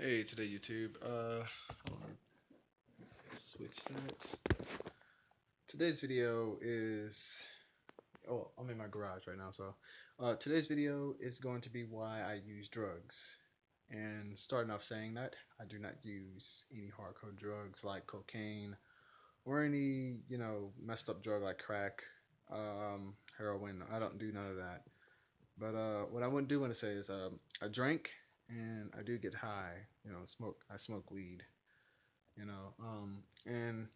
Hey, today YouTube. Hold on, switch that. Today's video is. Oh, I'm in my garage right now, so today's video is going to be why I use drugs. And starting off saying that, I do not use any hardcore drugs like cocaine or any messed up drug like crack, heroin. I don't do none of that. But what I would do want to say is I drink and I do get high. Smoke. I smoke weed. And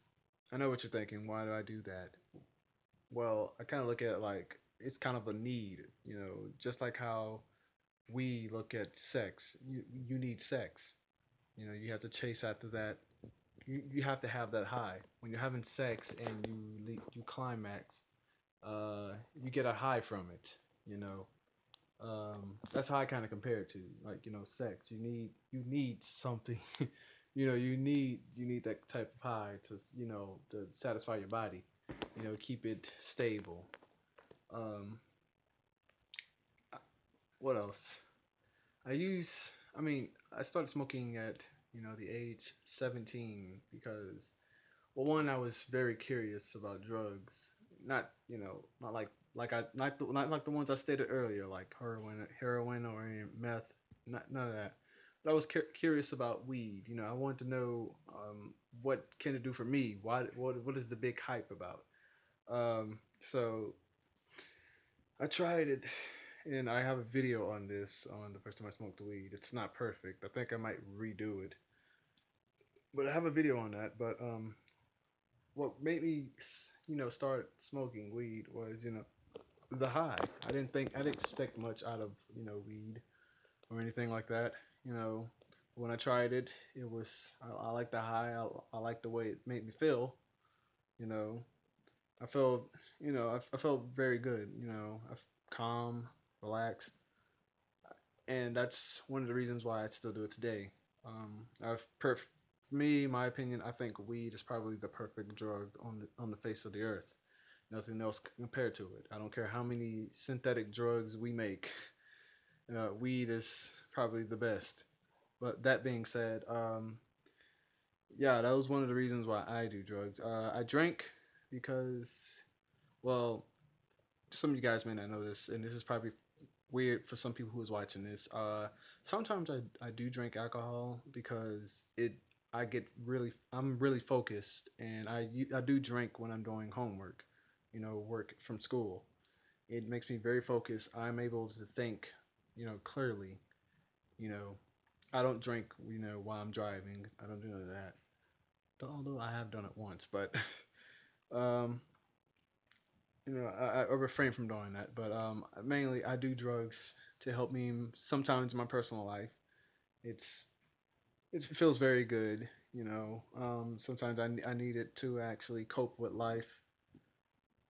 I know what you're thinking. Why do I do that? Well, I kind of look at it like it's kind of a need, just like how we look at sex. You need sex. You have to chase after that. You have to have that high. When you're having sex and you climax, you get a high from it. You know, that's how I kind of compare it to like sex. You need something. You need that type of high to satisfy your body. Keep it stable. Um, what else? I use. I mean, I started smoking at the age 17 because well, one, I was very curious about drugs. Not not like the ones I stated earlier, like heroin or any meth. None of that. But I was curious about weed. I wanted to know what can it do for me. What is the big hype about? So I tried it, and I have a video on this on the first time I smoked the weed. It's not perfect. I think I might redo it, but I have a video on that. But what made me start smoking weed was the high. I didn't expect much out of weed or anything like that. you know when I tried it, it was I like the high. I like the way it made me feel. you know I felt I felt very good. Calm, relaxed, and that's one of the reasons why I still do it today. I've for me, my opinion, I think weed is probably the perfect drug on the face of the earth. Nothing else compared to it. I don't care how many synthetic drugs we make. Weed is probably the best. But that being said, yeah, that was one of the reasons why I do drugs. I drink because, well, some of you guys may not know this, and this is probably weird for some people who is watching this. Sometimes I do drink alcohol because I'm really focused, and I do drink when I'm doing homework, work from school. It makes me very focused. I'm able to think, clearly. You know, I don't drink, while I'm driving. I don't do none of that. Although I have done it once, but um, I refrain from doing that. But mainly I do drugs to help me sometimes in my personal life. It's it feels very good. Sometimes I need it to actually cope with life.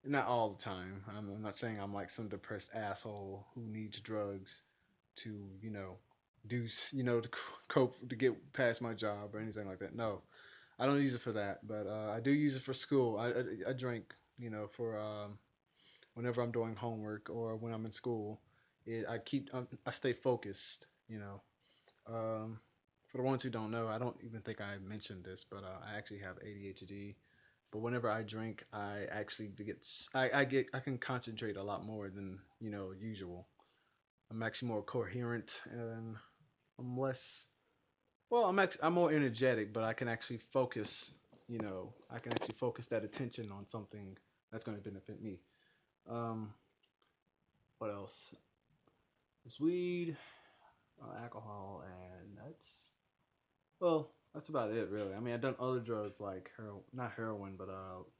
Not all the time. I'm not saying I'm like some depressed asshole who needs drugs to do to cope to get past my job or anything like that. No, I don't use it for that, but I do use it for school. I drink for whenever I'm doing homework or when I'm in school. I stay focused. For the ones who don't know, I don't even think I mentioned this, but I actually have ADHD. But whenever I drink, I actually I can concentrate a lot more than usual. I'm actually more coherent and I'm less. Well, I'm more energetic, but I can actually focus. I can actually focus that attention on something that's going to benefit me. Um, what else? It's weed, alcohol, and that's about it, really. I mean, I've done other drugs like not heroin, but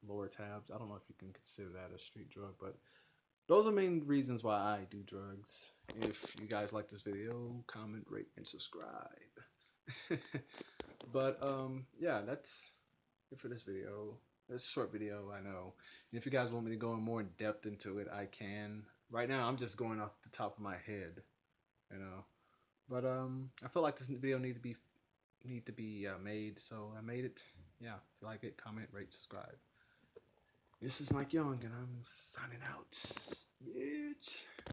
lower tabs. I don't know if you can consider that a street drug, but those are main reasons why I do drugs. If you guys like this video, comment, rate, and subscribe. But yeah, that's it for this video. It's a short video, I know. And if you guys want me to go in more in depth into it, I can. Right now, I'm just going off the top of my head, you know. But I feel like this video need to be made, so I made it. Yeah, if you like it, comment, rate, subscribe. This is Mike Young, and I'm signing out. Bitch.